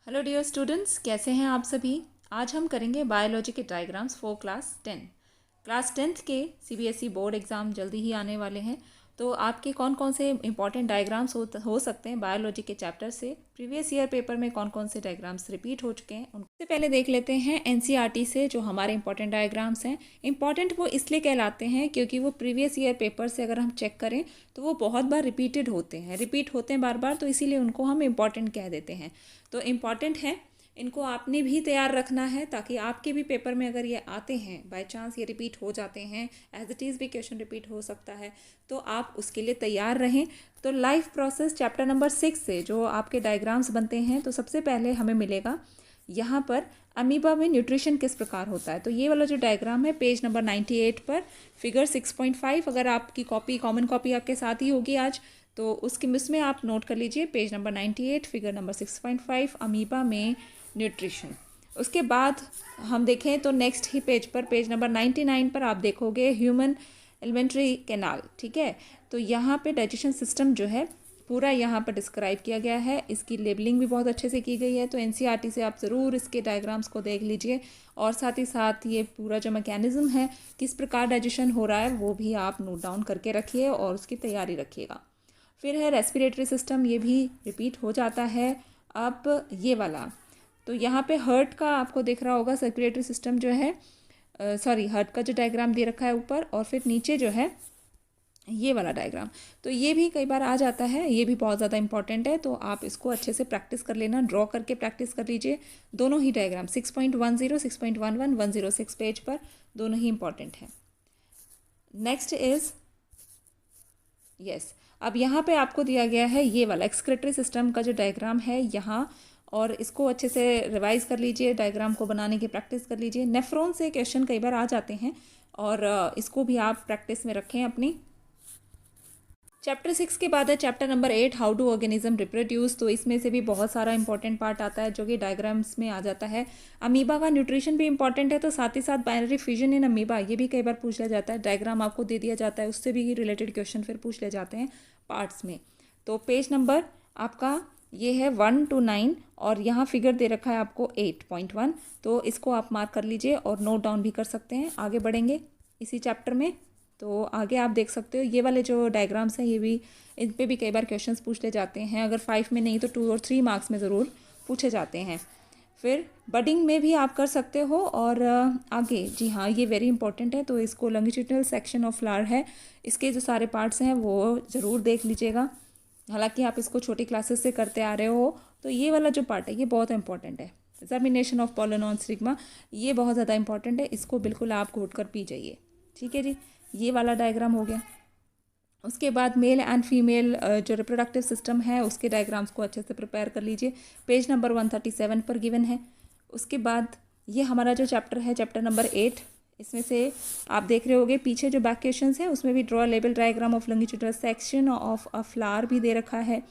Hello dear students, कैसे हैं आप सभी। आज हम करेंगे बायोलॉजी के डायग्राम्स फॉर क्लास टेंथ के सीबीएसई बोर्ड एग्ज़ाम जल्दी ही आने वाले हैं। तो आपके कौन कौन से इंपॉर्टेंट डायग्राम्स हो सकते हैं बायोलॉजी के चैप्टर से, प्रीवियस ईयर पेपर में कौन कौन से डायग्राम्स रिपीट हो चुके हैं, उनसे पहले देख लेते हैं एनसीईआरटी से जो हमारे इंपॉर्टेंट डायग्राम्स हैं। इंपॉर्टेंट वो इसलिए कहलाते हैं क्योंकि वो प्रीवियस ईयर पेपर से अगर हम चेक करें तो वो बहुत बार रिपीट होते हैं बार बार, तो इसीलिए उनको हम इंपॉर्टेंट कह देते हैं। तो इम्पॉर्टेंट है, इनको आपने भी तैयार रखना है ताकि आपके भी पेपर में अगर ये आते हैं, बाय चांस ये रिपीट हो जाते हैं, एज इट इज़ भी क्वेश्चन रिपीट हो सकता है, तो आप उसके लिए तैयार रहें। तो लाइफ प्रोसेस चैप्टर नंबर 6 से जो आपके डायग्राम्स बनते हैं, तो सबसे पहले हमें मिलेगा यहाँ पर अमीबा में न्यूट्रिशन किस प्रकार होता है। तो ये वाला जो डायग्राम है पेज नंबर 98 पर फिगर 6.5, अगर आपकी कॉपी कॉमन कॉपी आपके साथ ही होगी आज, तो उसमें आप नोट कर लीजिए page number 98 figure number 6.5 amoeba में न्यूट्रिशन। उसके बाद हम देखें तो नेक्स्ट ही पेज पर पेज नंबर 99 पर आप देखोगे ह्यूमन एलिमेंट्री कैनाल। ठीक है, तो यहाँ पे डाइजेशन सिस्टम जो है पूरा यहाँ पर डिस्क्राइब किया गया है, इसकी लेबलिंग भी बहुत अच्छे से की गई है। तो एनसीईआरटी से आप ज़रूर इसके डायग्राम्स को देख लीजिए और साथ ही साथ ये पूरा जो मैकेनिज़्म है किस प्रकार डाइजेशन हो रहा है वो भी आप नोट डाउन करके रखिए और उसकी तैयारी रखिएगा। फिर है रेस्पिरेटरी सिस्टम, ये भी रिपीट हो जाता है। अब ये वाला तो यहाँ पे हर्ट का आपको दिख रहा होगा, सर्कुलेटरी सिस्टम जो है, हर्ट का जो डायग्राम दे रखा है ऊपर, और फिर नीचे जो है ये वाला डायग्राम, तो ये भी कई बार आ जाता है, ये भी बहुत ज़्यादा इंपॉर्टेंट है। तो आप इसको अच्छे से प्रैक्टिस कर लेना, ड्रॉ करके प्रैक्टिस कर लीजिए। दोनों ही डायग्राम 6.10, 6.11, 106 पेज पर दोनों ही इंपॉर्टेंट हैं। नेक्स्ट इज़ अब यहाँ पे आपको दिया गया है ये वाला एक्सक्रेटरी सिस्टम का जो डायग्राम है यहाँ, और इसको अच्छे से रिवाइज कर लीजिए, डायग्राम को बनाने की प्रैक्टिस कर लीजिए। नेफ्रॉन से क्वेश्चन कई बार आ जाते हैं और इसको भी आप प्रैक्टिस में रखें अपनी। चैप्टर 6 के बाद है chapter number 8 how do organism reproduce. तो इसमें से भी बहुत सारा इंपॉर्टेंट पार्ट आता है जो कि डायग्राम्स में आ जाता है। अमीबा का न्यूट्रिशन भी इंपॉर्टेंट है, तो साथ ही साथ बाइनरी फ्यूजन इन अमीबा ये भी कई बार पूछ लिया जाता है। डायग्राम आपको दे दिया जाता है, उससे भी रिलेटेड क्वेश्चन फिर पूछ ले जाते हैं पार्ट्स में। तो पेज नंबर आपका ये है 1 to 9 और यहाँ फिगर दे रखा है आपको 8.1, तो इसको आप मार्क कर लीजिए और नोट डाउन भी कर सकते हैं। आगे बढ़ेंगे इसी चैप्टर में, तो आगे आप देख सकते हो ये वाले जो डायग्राम्स हैं, ये भी इन पे भी कई बार क्वेश्चंस पूछ ले जाते हैं। अगर 5 में नहीं तो 2 और 3 मार्क्स में ज़रूर पूछे जाते हैं। फिर बडिंग में भी आप कर सकते हो। और आगे जी हाँ, ये वेरी इंपॉर्टेंट है, तो इसको लॉन्गिट्यूडिनल सेक्शन ऑफ फ्लावर है, इसके जो सारे पार्ट्स हैं वो ज़रूर देख लीजिएगा। हालांकि आप इसको छोटी क्लासेस से करते आ रहे हो, तो ये वाला जो पार्ट है ये बहुत इंपॉर्टेंट है। Germination of pollen on stigma, ये बहुत ज़्यादा इंपॉर्टेंट है, इसको बिल्कुल आप घोट कर पी जाइए। ठीक है जी, ये वाला डायग्राम हो गया। उसके बाद मेल एंड फीमेल जो रिप्रोडक्टिव सिस्टम है उसके डायग्राम्स को अच्छे से प्रिपेयर कर लीजिए, पेज नंबर 137 पर गिवन है। उसके बाद ये हमारा जो चैप्टर है चैप्टर नंबर 8, इसमें से आप देख रहे होगे पीछे जो बैक क्वेश्चंस हैं उसमें भी draw label diagram of longitudinal section of a flower भी दे रखा है।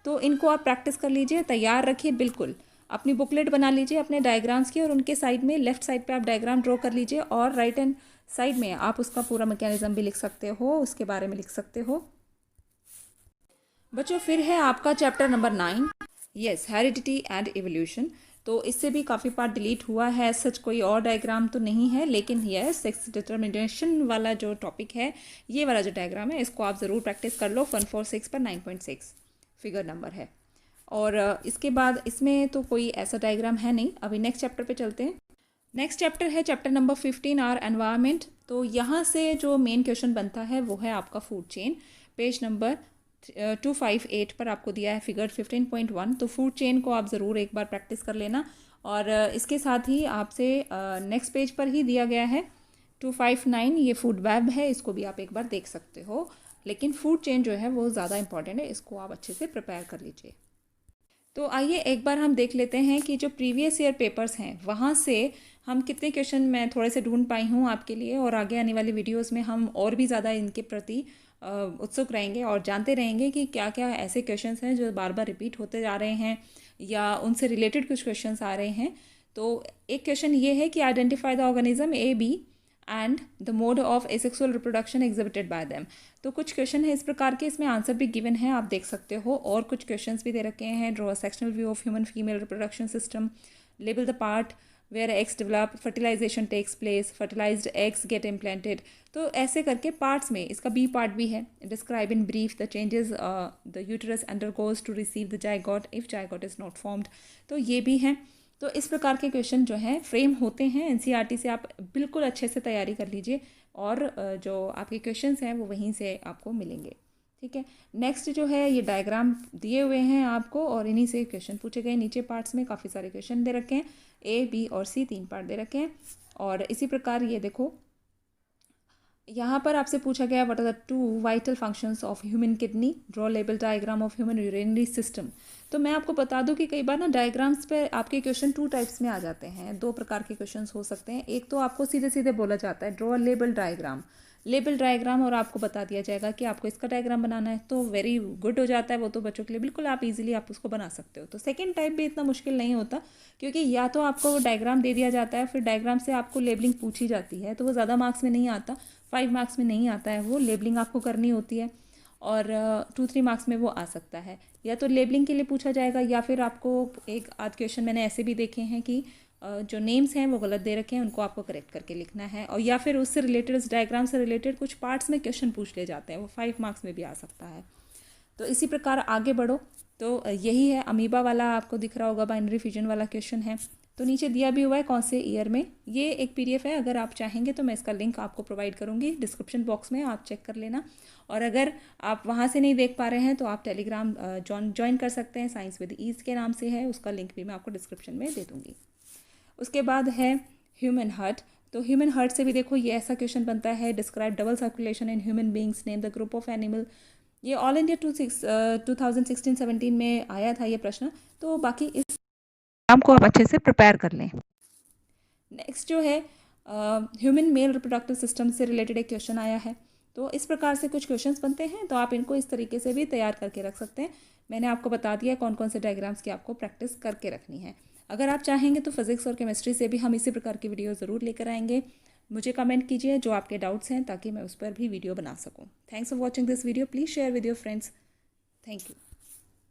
तो इनको आप प्रैक्टिस कर लीजिए, तैयार रखिए, बिल्कुल अपनी बुकलेट बना लीजिए अपने डायग्राम्स की, और उनके साइड में लेफ्ट साइड पे आप डायग्राम ड्रॉ कर लीजिए और राइट हैंड साइड में आप उसका पूरा मैकेनिज्म भी लिख सकते हो, उसके बारे में लिख सकते हो। बच्चों फिर है आपका chapter number 9, heredity and evolution. तो इससे भी काफ़ी पार्ट डिलीट हुआ है, सच कोई और डायग्राम तो नहीं है, लेकिन यस सेक्स डिटर्मिनेशन वाला जो टॉपिक है, ये वाला जो डायग्राम है इसको आप ज़रूर प्रैक्टिस कर लो। 146 पर 9.6 फिगर नंबर है। और इसके बाद इसमें तो कोई ऐसा डायग्राम है नहीं। अभी नेक्स्ट चैप्टर पे चलते हैं। नेक्स्ट चैप्टर है चैप्टर नंबर 15 आर एनवायरनमेंट। तो यहाँ से जो मेन क्वेश्चन बनता है वो है आपका फूड चेन। पेज नंबर 258 पर आपको दिया है फिगर 15.1। तो फूड चेन को आप ज़रूर एक बार प्रैक्टिस कर लेना। और इसके साथ ही आपसे नेक्स्ट पेज पर ही दिया गया है 259, ये फूड वेब है, इसको भी आप एक बार देख सकते हो। लेकिन फूड चेन जो है वो ज़्यादा इंपॉर्टेंट है, इसको आप अच्छे से प्रिपेयर कर लीजिए। तो आइए एक बार हम देख लेते हैं कि जो प्रीवियस ईयर पेपर्स हैं वहाँ से हम कितने क्वेश्चन मैं थोड़े से ढूंढ पाई हूँ आपके लिए, और आगे आने वाली वीडियोस में हम और भी ज़्यादा इनके प्रति उत्सुक रहेंगे और जानते रहेंगे कि क्या क्या ऐसे क्वेश्चंस हैं जो बार बार रिपीट होते जा रहे हैं या उनसे रिलेटेड कुछ क्वेश्चंस आ रहे हैं। तो एक क्वेश्चन ये है कि identify the organism A B and the mode of asexual reproduction exhibited by them. तो कुछ क्वेश्चन है इस प्रकार के, इसमें आंसर भी गिवन है, आप देख सकते हो, और कुछ क्वेश्चंस भी दे रखे हैं। Draw sectional view of human female reproduction system, label the part where eggs develop, fertilization takes place, fertilized eggs get implanted. तो ऐसे करके पार्ट्स में इसका बी पार्ट भी है। Describe in brief the changes the uterus undergoes to receive the zygote if zygote is not formed. तो ये भी हैं। तो इस प्रकार के क्वेश्चन जो हैं फ्रेम होते हैं एनसीईआरटी से, आप बिल्कुल अच्छे से तैयारी कर लीजिए और जो आपके क्वेश्चंस हैं वो वहीं से आपको मिलेंगे। ठीक है, नेक्स्ट जो है ये डायग्राम दिए हुए हैं आपको और इन्हीं से क्वेश्चन पूछे गए। नीचे पार्ट्स में काफ़ी सारे क्वेश्चन दे रखे हैं, ए बी और सी 3 पार्ट दे रखे हैं। और इसी प्रकार ये देखो यहाँ पर आपसे पूछा गया what are the 2 vital functions of human kidney, draw label diagram of human urinary system. तो मैं आपको बता दूं कि कई बार ना डायग्राम्स पे आपके क्वेश्चन 2 टाइप्स में आ जाते हैं, 2 प्रकार के क्वेश्चंस हो सकते हैं। एक तो आपको सीधे सीधे बोला जाता है draw label diagram, label diagram, और आपको बता दिया जाएगा कि आपको इसका डायग्राम बनाना है, तो वेरी गुड हो जाता है वो तो बच्चों के लिए, बिल्कुल आप इजीली आप उसको बना सकते हो। तो सेकंड टाइप भी इतना मुश्किल नहीं होता, क्योंकि या तो आपको डायग्राम दे दिया जाता है, फिर डायग्राम से आपको लेबलिंग पूछी जाती है, तो वो ज़्यादा मार्क्स में नहीं आता, 5 मार्क्स में नहीं आता है, वो लेबलिंग आपको करनी होती है, और 2-3 मार्क्स में वो आ सकता है। या तो लेबलिंग के लिए पूछा जाएगा, या फिर आपको एक आध क्वेश्चन मैंने ऐसे भी देखे हैं कि जो नेम्स हैं वो गलत दे रखे हैं, उनको आपको करेक्ट करके लिखना है, और या फिर उससे रिलेटेड, उस डायग्राम से रिलेटेड कुछ पार्ट्स में क्वेश्चन पूछ ले जाते हैं, वो 5 मार्क्स में भी आ सकता है। तो इसी प्रकार आगे बढ़ो। तो यही है अमीबा वाला, आपको दिख रहा होगा बाइनरी फिजन वाला क्वेश्चन है। तो नीचे दिया भी हुआ है कौन से ईयर में, ये एक पीडीएफ है, अगर आप चाहेंगे तो मैं इसका लिंक आपको प्रोवाइड करूँगी डिस्क्रिप्शन बॉक्स में, आप चेक कर लेना। और अगर आप वहाँ से नहीं देख पा रहे हैं तो आप टेलीग्राम ज्वाइन कर सकते हैं, साइंस विद ईज के नाम से है, उसका लिंक भी मैं आपको डिस्क्रिप्शन में दे दूँगी। उसके बाद है ह्यूमन हार्ट। तो ह्यूमन हार्ट से भी देखो ये ऐसा क्वेश्चन बनता है, describe double circulation in human beings, name the group of animal. ये ऑल इंडिया 2016-17 में आया था ये प्रश्न। तो बाकी इस एग्जाम को आप अच्छे से प्रिपेयर कर लें। नेक्स्ट जो है ह्यूमन मेल रिप्रोडक्टिव सिस्टम से रिलेटेड एक क्वेश्चन आया है। तो इस प्रकार से कुछ क्वेश्चंस बनते हैं, तो आप इनको इस तरीके से भी तैयार करके रख सकते हैं। मैंने आपको बता दिया कौन कौन से डायग्राम्स की आपको प्रैक्टिस करके रखनी है। अगर आप चाहेंगे तो फिजिक्स और केमिस्ट्री से भी हम इसी प्रकार की वीडियो ज़रूर लेकर आएंगे। मुझे कमेंट कीजिए जो आपके डाउट्स हैं, ताकि मैं उस पर भी वीडियो बना सकूं। Thanks for watching this video, please share with your friends. Thank you.